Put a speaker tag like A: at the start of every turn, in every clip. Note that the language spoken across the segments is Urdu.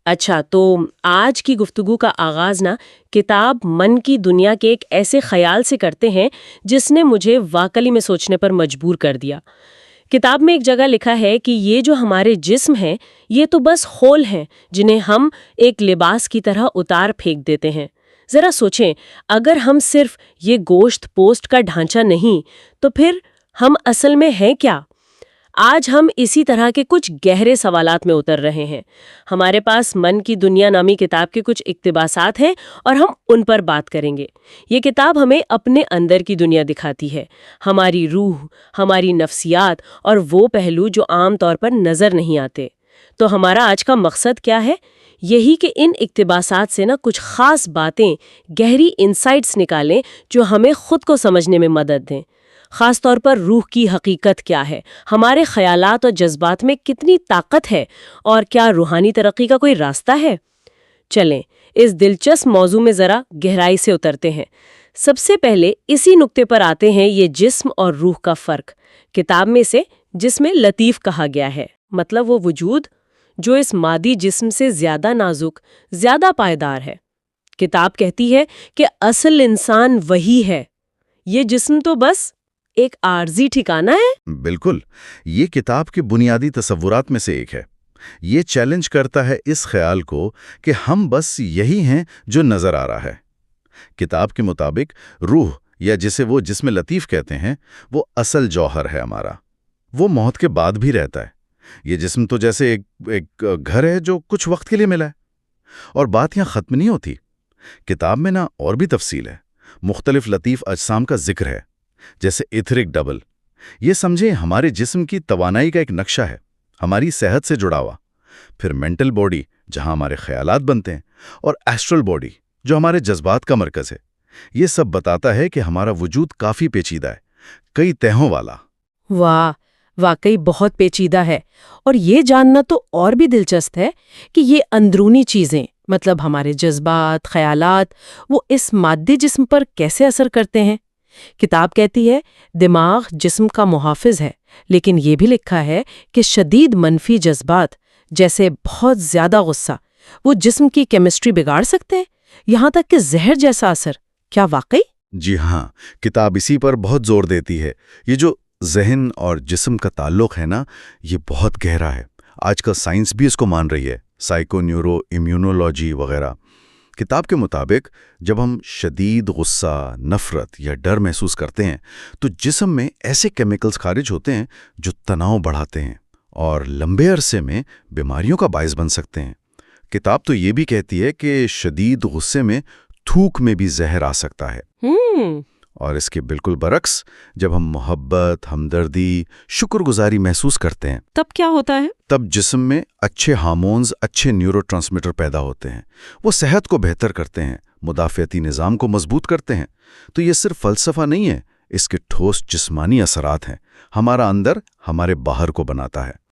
A: اچھا، تو آج کی گفتگو کا آغاز نا کتاب من کی دنیا کے ایک ایسے خیال سے کرتے ہیں جس نے مجھے واقعی میں سوچنے پر مجبور کر دیا۔ کتاب میں ایک جگہ لکھا ہے کہ یہ جو ہمارے جسم ہیں یہ تو بس خول ہیں جنہیں ہم ایک لباس کی طرح اتار پھینک دیتے ہیں۔ ذرا سوچیں، اگر ہم صرف یہ گوشت پوسٹ کا ڈھانچہ نہیں تو پھر ہم اصل میں ہیں کیا؟ آج ہم اسی طرح کے کچھ گہرے سوالات میں اتر رہے ہیں۔ ہمارے پاس من کی دنیا نامی کتاب کے کچھ اقتباسات ہیں اور ہم ان پر بات کریں گے۔ یہ کتاب ہمیں اپنے اندر کی دنیا دکھاتی ہے، ہماری روح، ہماری نفسیات اور وہ پہلو جو عام طور پر نظر نہیں آتے۔ تو ہمارا آج کا مقصد کیا ہے؟ یہی کہ ان اقتباسات سے کچھ خاص باتیں، گہری انسائٹس نکالیں جو ہمیں خود کو سمجھنے میں مدد دیں۔ خاص طور پر روح کی حقیقت کیا ہے، ہمارے خیالات اور جذبات میں کتنی طاقت ہے، اور کیا روحانی ترقی کا کوئی راستہ ہے؟ چلیں اس دلچسپ موضوع میں ذرا گہرائی سے اترتے ہیں۔ سب سے پہلے اسی نقطے پر آتے ہیں، یہ جسم اور روح کا فرق۔ کتاب میں سے جس میں لطیف کہا گیا ہے، مطلب وہ وجود جو اس مادی جسم سے زیادہ نازک، زیادہ پائیدار ہے۔ کتاب کہتی ہے کہ اصل انسان وہی ہے، یہ جسم تو بس ایک عارضی ٹھکانہ ہے۔
B: بالکل، یہ کتاب کے بنیادی تصورات میں سے ایک ہے۔ یہ چیلنج کرتا ہے اس خیال کو کہ ہم بس یہی ہیں جو نظر آ رہا ہے۔ کتاب کے مطابق روح، یا جسے وہ جسم لطیف کہتے ہیں، وہ اصل جوہر ہے ہمارا۔ وہ موت کے بعد بھی رہتا ہے۔ یہ جسم تو جیسے ایک گھر ہے جو کچھ وقت کے لیے ملا ہے۔ اور بات یہاں ختم نہیں ہوتی۔ کتاب میں اور بھی تفصیل ہے، مختلف لطیف اجسام کا ذکر ہے، جیسے ایتھرک ڈبل۔ یہ سمجھیں ہمارے جسم کی توانائی کا ایک نقشہ ہے، ہماری صحت سے جڑا ہوا۔ پھر مینٹل باڈی، جہاں ہمارے خیالات بنتے ہیں، اور ایسٹرل باڈی، جو ہمارے جذبات کا مرکز ہے۔ یہ سب بتاتا ہے کہ ہمارا وجود کافی پیچیدہ ہے، کئی تہوں والا۔
A: واہ، واقعی بہت پیچیدہ ہے۔ اور یہ جاننا تو اور بھی دلچسپ ہے کہ یہ اندرونی چیزیں، مطلب ہمارے جذبات، خیالات، وہ اس مادی جسم پر کیسے اثر کرتے ہیں۔ کتاب کہتی ہے دماغ جسم کا محافظ ہے، لیکن یہ بھی لکھا ہے کہ شدید منفی جذبات جیسے بہت زیادہ غصہ وہ جسم کی کیمسٹری بگاڑ سکتے ہیں، یہاں تک کہ زہر جیسا اثر۔ کیا واقعی؟
B: جی ہاں، کتاب اسی پر بہت زور دیتی ہے۔ یہ جو ذہن اور جسم کا تعلق ہے یہ بہت گہرا ہے۔ آج کا سائنس بھی اس کو مان رہی ہے، سائیکو نیورو امیونولوجی وغیرہ۔ کتاب کے مطابق جب ہم شدید غصہ، نفرت یا ڈر محسوس کرتے ہیں تو جسم میں ایسے کیمیکلز خارج ہوتے ہیں جو تناؤ بڑھاتے ہیں اور لمبے عرصے میں بیماریوں کا باعث بن سکتے ہیں۔ کتاب تو یہ بھی کہتی ہے کہ شدید غصے میں تھوک میں بھی زہر آ سکتا ہے۔ اور اس کے بالکل برعکس، جب ہم محبت، ہمدردی، شکر گزاری محسوس کرتے ہیں
A: تب کیا ہوتا ہے؟
B: تب جسم میں اچھے ہارمونز، اچھے نیورو ٹرانسمیٹر پیدا ہوتے ہیں۔ وہ صحت کو بہتر کرتے ہیں، مدافعتی نظام کو مضبوط کرتے ہیں۔ تو یہ صرف فلسفہ نہیں ہے، اس کے ٹھوس جسمانی اثرات ہیں۔ ہمارا اندر ہمارے باہر کو بناتا ہے۔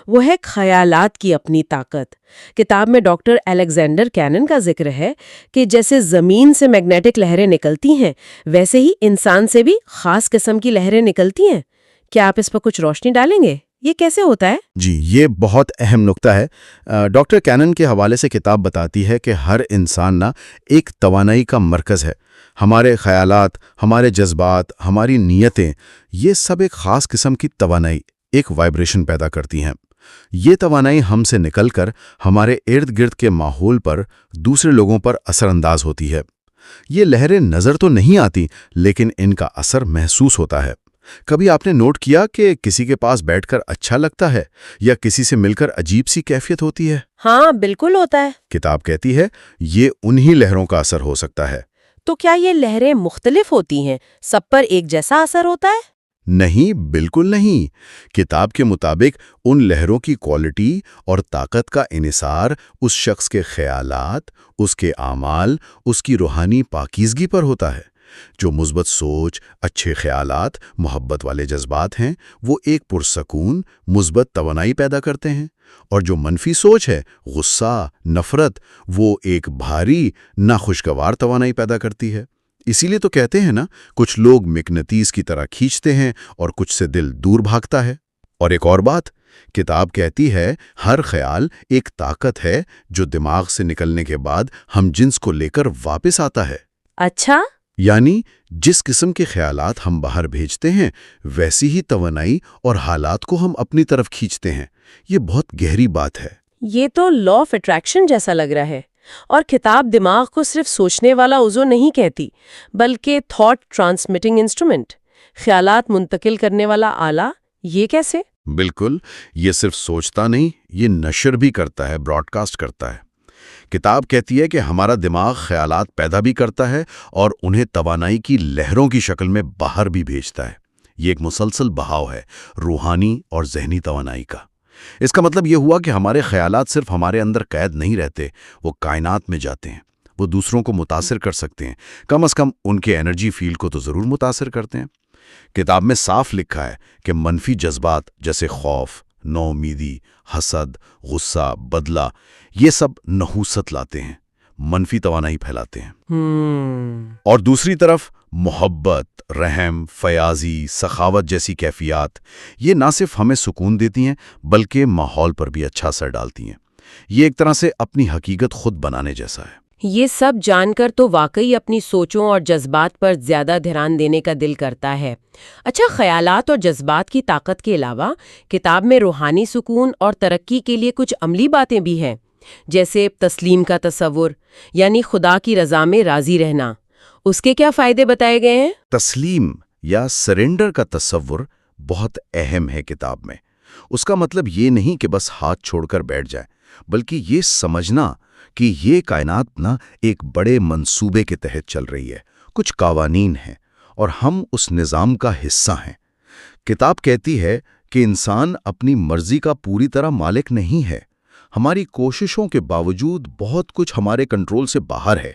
A: وہ ہے خیالات کی اپنی طاقت۔ کتاب میں ڈاکٹر الیگزینڈر کینن کا ذکر ہے کہ جیسے زمین سے میگنیٹک لہریں نکلتی ہیں، ویسے ہی انسان سے بھی خاص قسم کی لہریں نکلتی ہیں۔ کیا آپ اس پر کچھ روشنی ڈالیں گے؟ یہ کیسے ہوتا ہے؟
B: جی، یہ بہت اہم نقطہ ہے۔ ڈاکٹر کینن کے حوالے سے کتاب بتاتی ہے کہ ہر انسان ایک توانائی کا مرکز ہے۔ ہمارے خیالات، ہمارے جذبات، ہماری نیتیں، یہ سب ایک خاص قسم کی توانائی، ایک وائبریشن پیدا کرتی ہیں۔ یہ توانائی ہم سے نکل کر ہمارے ارد گرد کے ماحول پر، دوسرے لوگوں پر اثر انداز ہوتی ہے۔ یہ لہریں نظر تو نہیں آتی، لیکن ان کا اثر محسوس ہوتا ہے۔ کبھی آپ نے نوٹ کیا کہ کسی کے پاس بیٹھ کر اچھا لگتا ہے یا کسی سے مل کر عجیب سی کیفیت ہوتی ہے؟
A: ہاں، بالکل ہوتا ہے۔
B: کتاب کہتی ہے یہ انہی لہروں کا اثر ہو سکتا ہے۔
A: تو کیا یہ لہریں مختلف ہوتی ہیں؟ سب پر ایک جیسا اثر ہوتا ہے؟
B: نہیں، بالکل نہیں۔ کتاب کے مطابق ان لہروں کی کوالٹی اور طاقت کا انحصار اس شخص کے خیالات، اس کے اعمال، اس کی روحانی پاکیزگی پر ہوتا ہے۔ جو مثبت سوچ، اچھے خیالات، محبت والے جذبات ہیں، وہ ایک پرسکون، مثبت توانائی پیدا کرتے ہیں، اور جو منفی سوچ ہے، غصہ، نفرت، وہ ایک بھاری، ناخوشگوار توانائی پیدا کرتی ہے۔ اسی لیے تو کہتے ہیں کچھ لوگ مقناطیس کی طرح کھینچتے ہیں اور کچھ سے دل دور بھاگتا ہے۔ اور ایک اور بات، کتاب کہتی ہے ہر خیال ایک طاقت ہے جو دماغ سے نکلنے کے بعد ہم جنس کو لے کر واپس آتا ہے۔
A: اچھا؟
B: یعنی جس قسم کے خیالات ہم باہر بھیجتے ہیں ویسی ہی توانائی اور حالات کو ہم اپنی طرف کھینچتے ہیں۔ یہ بہت گہری بات ہے۔
A: یہ تو لا آف اٹریکشن جیسا لگ رہا ہے۔ اور کتاب دماغ کو صرف سوچنے والا عضو نہیں کہتی بلکہ تھاٹ ٹرانسمیٹنگ انسٹرومنٹ، خیالات منتقل کرنے والا آلہ۔ یہ کیسے؟
B: بالکل، یہ صرف سوچتا نہیں، یہ نشر بھی کرتا ہے، براڈ کاسٹ کرتا ہے۔ کتاب کہتی ہے کہ ہمارا دماغ خیالات پیدا بھی کرتا ہے اور انہیں توانائی کی لہروں کی شکل میں باہر بھی بھیجتا ہے۔ یہ ایک مسلسل بہاؤ ہے، روحانی اور ذہنی توانائی کا۔ اس کا مطلب یہ ہوا کہ ہمارے خیالات صرف ہمارے اندر قید نہیں رہتے، وہ کائنات میں جاتے ہیں، وہ دوسروں کو متاثر کر سکتے ہیں، کم از کم ان کے انرجی فیلڈ کو تو ضرور متاثر کرتے ہیں۔ کتاب میں صاف لکھا ہے کہ منفی جذبات جیسے خوف، نو امیدی، حسد، غصہ، بدلہ، یہ سب نحوست لاتے ہیں، منفی توانائی پھیلاتے ہیں۔ اور دوسری طرف محبت، رحم، فیاضی، سخاوت جیسی کیفیات، یہ نہ صرف ہمیں سکون دیتی ہیں بلکہ ماحول پر بھی اچھا اثر ڈالتی ہیں۔ یہ ایک طرح سے اپنی حقیقت خود بنانے جیسا ہے۔
A: یہ سب جان کر تو واقعی اپنی سوچوں اور جذبات پر زیادہ دھیان دینے کا دل کرتا ہے۔ اچھا، خیالات اور جذبات کی طاقت کے علاوہ کتاب میں روحانی سکون اور ترقی کے لیے کچھ عملی باتیں بھی ہیں، جیسے تسلیم کا تصور، یعنی خدا کی رضا میں راضی رہنا۔ اس کے کیا فائدے بتائے گئے ہیں؟
B: تسلیم یا سرنڈر کا تصور بہت اہم ہے کتاب میں۔ اس کا مطلب یہ نہیں کہ بس ہاتھ چھوڑ کر بیٹھ جائیں، بلکہ یہ سمجھنا کہ یہ کائنات نہ ایک بڑے منصوبے کے تحت چل رہی ہے، کچھ قوانین ہیں اور ہم اس نظام کا حصہ ہیں۔ کتاب کہتی ہے کہ انسان اپنی مرضی کا پوری طرح مالک نہیں ہے، ہماری کوششوں کے باوجود بہت کچھ ہمارے کنٹرول سے باہر ہے۔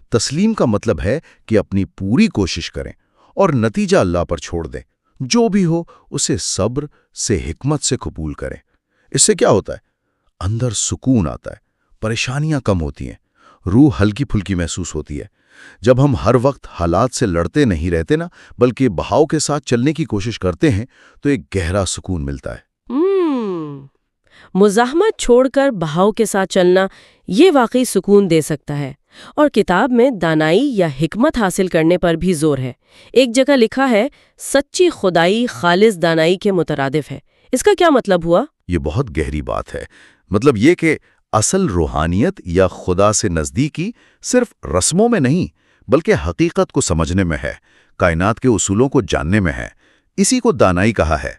B: تسلیم کا مطلب ہے کہ اپنی پوری کوشش کریں اور نتیجہ اللہ پر چھوڑ دیں، جو بھی ہو اسے صبر سے، حکمت سے قبول کریں۔ اس سے کیا ہوتا ہے؟ اندر سکون آتا ہے، پریشانیاں کم ہوتی ہیں، روح ہلکی پھلکی محسوس ہوتی ہے۔ جب ہم ہر وقت حالات سے لڑتے نہیں رہتے نا، بلکہ بہاؤ کے ساتھ چلنے کی کوشش کرتے ہیں تو ایک گہرا سکون ملتا ہے۔
A: مزاحمت چھوڑ کر بہاؤ کے ساتھ چلنا، یہ واقعی سکون دے سکتا ہے۔ اور کتاب میں دانائی یا حکمت حاصل کرنے پر بھی زور ہے۔ ایک جگہ لکھا ہے سچی خدائی خالص دانائی کے مترادف ہے۔ اس کا کیا مطلب ہوا؟
B: یہ بہت گہری بات ہے۔ مطلب یہ کہ اصل روحانیت یا خدا سے نزدیکی صرف رسموں میں نہیں بلکہ حقیقت کو سمجھنے میں ہے، کائنات کے اصولوں کو جاننے میں ہے۔ اسی کو دانائی کہا ہے۔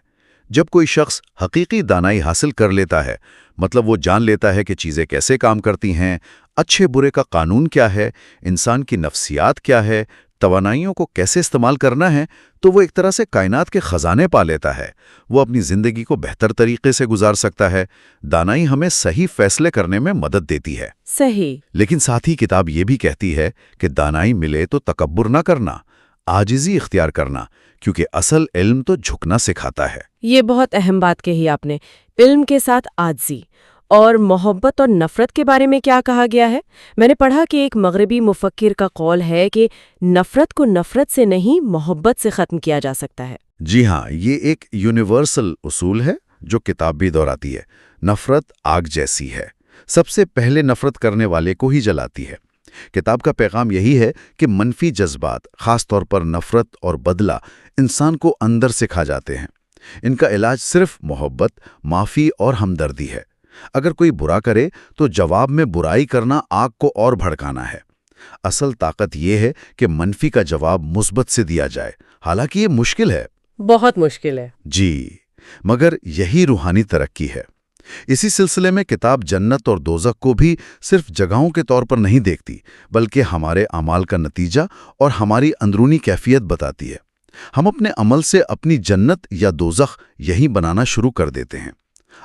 B: جب کوئی شخص حقیقی دانائی حاصل کر لیتا ہے، مطلب وہ جان لیتا ہے کہ چیزیں کیسے کام کرتی ہیں، اچھے برے کا قانون کیا ہے، انسان کی نفسیات کیا ہے، توانائیوں کو کیسے استعمال کرنا ہے، تو وہ ایک طرح سے کائنات کے خزانے پا لیتا ہے۔ وہ اپنی زندگی کو بہتر طریقے سے گزار سکتا ہے۔ دانائی ہمیں صحیح فیصلے کرنے میں مدد دیتی ہے۔
A: صحیح۔
B: لیکن ساتھ ہی کتاب یہ بھی کہتی ہے کہ دانائی ملے تو تکبر نہ کرنا، عاجزی اختیار کرنا، کیونکہ اصل علم تو جھکنا سکھاتا ہے۔
A: یہ بہت اہم بات کہی آپ نے، علم کے ساتھ عاجزی۔ اور محبت اور نفرت کے بارے میں کیا کہا گیا ہے؟ میں نے پڑھا کہ ایک مغربی مفکر کا قول ہے کہ نفرت کو نفرت سے نہیں، محبت سے ختم کیا جا سکتا ہے۔
B: جی ہاں، یہ ایک یونیورسل اصول ہے جو کتاب بھی دہراتی ہے۔ نفرت آگ جیسی ہے، سب سے پہلے نفرت کرنے والے کو ہی جلاتی ہے۔ کتاب کا پیغام یہی ہے کہ منفی جذبات، خاص طور پر نفرت اور بدلہ، انسان کو اندر سے کھا جاتے ہیں۔ ان کا علاج صرف محبت، معافی اور ہمدردی ہے۔ اگر کوئی برا کرے تو جواب میں برائی کرنا آگ کو اور بھڑکانا ہے۔ اصل طاقت یہ ہے کہ منفی کا جواب مثبت سے دیا جائے، حالانکہ یہ مشکل ہے،
A: بہت مشکل ہے۔
B: جی، مگر یہی روحانی ترقی ہے۔ اسی سلسلے میں کتاب جنت اور دوزخ کو بھی صرف جگہوں کے طور پر نہیں دیکھتی، بلکہ ہمارے اعمال کا نتیجہ اور ہماری اندرونی کیفیت بتاتی ہے۔ ہم اپنے عمل سے اپنی جنت یا دوزخ یہی بنانا شروع کر دیتے ہیں۔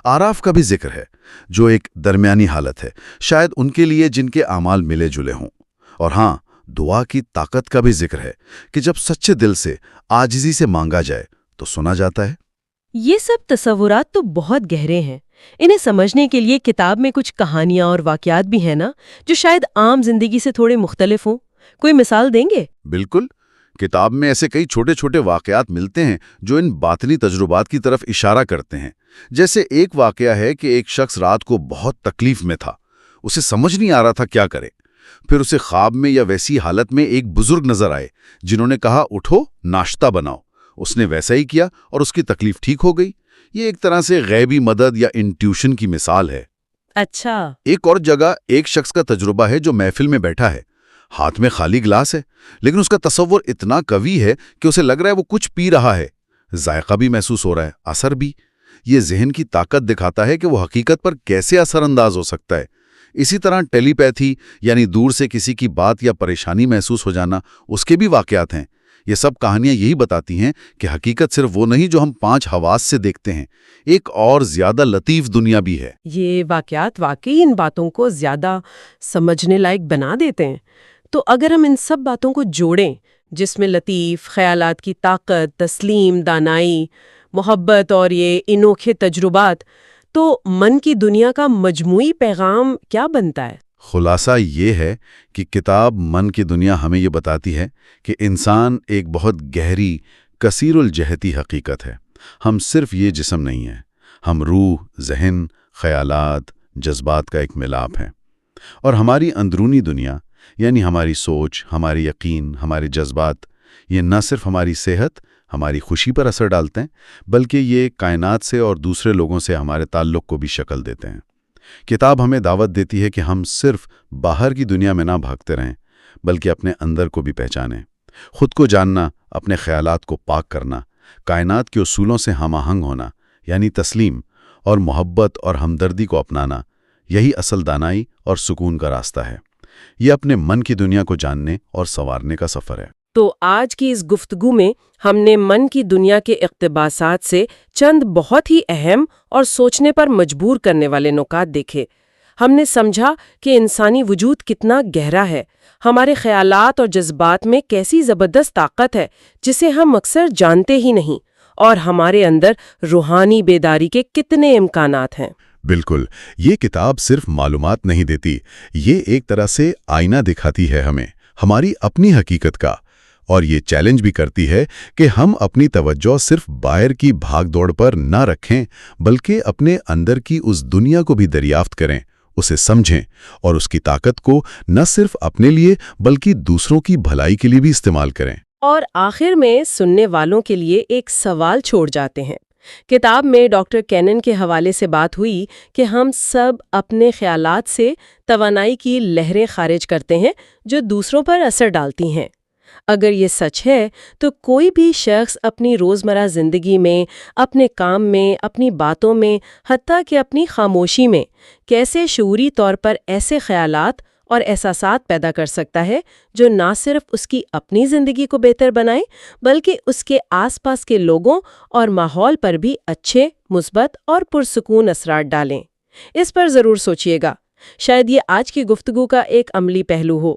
B: آراف کا بھی ذکر ہے، جو ایک درمیانی حالت ہے، شاید ان کے لیے جن کے اعمال ملے جلے ہوں۔ اور ہاں، دعا کی طاقت کا بھی ذکر ہے کہ جب سچے دل سے، عاجزی سے مانگا جائے تو سنا جاتا ہے۔
A: یہ سب تصورات تو بہت گہرے ہیں۔ انہیں سمجھنے کے لیے کتاب میں کچھ کہانیاں اور واقعات بھی ہیں نا، جو شاید عام زندگی سے تھوڑے مختلف ہوں۔ کوئی مثال دیں گے؟
B: بالکل۔ کتاب میں ایسے کئی چھوٹے چھوٹے واقعات ملتے ہیں جو ان باطنی تجربات کی طرف اشارہ کرتے ہیں۔ جیسے ایک واقعہ ہے کہ ایک شخص رات کو بہت تکلیف میں تھا، اسے سمجھ نہیں آ رہا تھا کیا کرے۔ پھر اسے خواب میں یا ویسی حالت میں ایک بزرگ نظر آئے جنہوں نے کہا اٹھو ناشتہ بناؤ۔ اس نے ویسا ہی کیا اور اس کی تکلیف ٹھیک ہو گئی۔ یہ ایک طرح سے غیبی مدد یا انٹیوشن کی مثال ہے۔
A: اچھا۔
B: ایک اور جگہ ایک شخص کا تجربہ ہے جو محفل میں بیٹھا ہے، ہاتھ میں خالی گلاس ہے، لیکن اس کا تصور اتنا قوی ہے کہ اسے لگ رہا ہے وہ کچھ پی رہا ہے، ذائقہ بھی محسوس ہو رہا ہے، اثر بھی۔ یہ ذہن کی طاقت دکھاتا ہے کہ وہ حقیقت پر کیسے اثر انداز ہو سکتا ہے۔ اسی طرح ٹیلی پیتھی یعنی دور سے کسی کی بات یا پریشانی محسوس ہو جانا، اس کے بھی واقعات ہیں۔ یہ سب کہانیاں یہی بتاتی ہیں کہ حقیقت صرف وہ نہیں جو ہم 5 حواس سے دیکھتے ہیں، ایک اور زیادہ لطیف دنیا بھی ہے۔
A: یہ واقعات واقعی ان باتوں کو زیادہ سمجھنے لائق بنا دیتے ہیں۔ تو اگر ہم ان سب باتوں کو جوڑیں، جس میں لطیف خیالات کی طاقت، تسلیم، دانائی، محبت اور یہ انوکھے تجربات، تو من کی دنیا کا مجموعی پیغام کیا بنتا ہے؟
B: خلاصہ یہ ہے کہ کتاب من کی دنیا ہمیں یہ بتاتی ہے کہ انسان ایک بہت گہری، کثیر الجہتی حقیقت ہے۔ ہم صرف یہ جسم نہیں ہیں، ہم روح، ذہن، خیالات، جذبات کا ایک ملاپ ہیں۔ اور ہماری اندرونی دنیا، یعنی ہماری سوچ، ہماری یقین، ہمارے جذبات، یہ نہ صرف ہماری صحت، ہماری خوشی پر اثر ڈالتے ہیں، بلکہ یہ کائنات سے اور دوسرے لوگوں سے ہمارے تعلق کو بھی شکل دیتے ہیں۔ کتاب ہمیں دعوت دیتی ہے کہ ہم صرف باہر کی دنیا میں نہ بھاگتے رہیں، بلکہ اپنے اندر کو بھی پہچانیں۔ خود کو جاننا، اپنے خیالات کو پاک کرنا، کائنات کے اصولوں سے ہم آہنگ ہونا، یعنی تسلیم، اور محبت اور ہمدردی کو اپنانا، یہی اصل دانائی اور سکون کا راستہ ہے۔ یہ اپنے من کی دنیا کو جاننے اور سنوارنے کا سفر ہے۔
A: تو آج کی اس گفتگو میں ہم نے من کی دنیا کے اقتباسات سے چند بہت ہی اہم اور سوچنے پر مجبور کرنے والے نکات دیکھے۔ ہم نے سمجھا کہ انسانی وجود کتنا گہرا ہے، ہمارے خیالات اور جذبات میں کیسی زبردست طاقت ہے جسے ہم اکثر جانتے ہی نہیں، اور ہمارے اندر روحانی بیداری کے کتنے امکانات ہیں۔
B: بالکل، یہ کتاب صرف معلومات نہیں دیتی، یہ ایک طرح سے آئینہ دکھاتی ہے ہمیں، ہماری اپنی حقیقت کا، اور یہ چیلنج بھی کرتی ہے کہ ہم اپنی توجہ صرف باہر کی بھاگ دوڑ پر نہ رکھیں، بلکہ اپنے اندر کی اس دنیا کو بھی دریافت کریں، اسے سمجھیں، اور اس کی طاقت کو نہ صرف اپنے لیے بلکہ دوسروں کی بھلائی کے لیے بھی استعمال کریں۔
A: اور آخر میں سننے والوں کے لیے ایک سوال چھوڑ جاتے ہیں۔ کتاب میں ڈاکٹر کینن کے حوالے سے بات ہوئی کہ ہم سب اپنے خیالات سے توانائی کی لہریں خارج کرتے ہیں جو دوسروں پر اثر ڈالتی ہیں۔ اگر یہ سچ ہے تو کوئی بھی شخص اپنی روزمرہ زندگی میں، اپنے کام میں، اپنی باتوں میں، حتیٰ کہ اپنی خاموشی میں کیسے شعوری طور پر ایسے خیالات اور احساسات پیدا کر سکتا ہے جو نہ صرف اس کی اپنی زندگی کو بہتر بنائیں بلکہ اس کے آس پاس کے لوگوں اور ماحول پر بھی اچھے، مثبت اور پرسکون اثرات ڈالیں۔ اس پر ضرور سوچیے گا، شاید یہ آج کی گفتگو کا ایک عملی پہلو ہو۔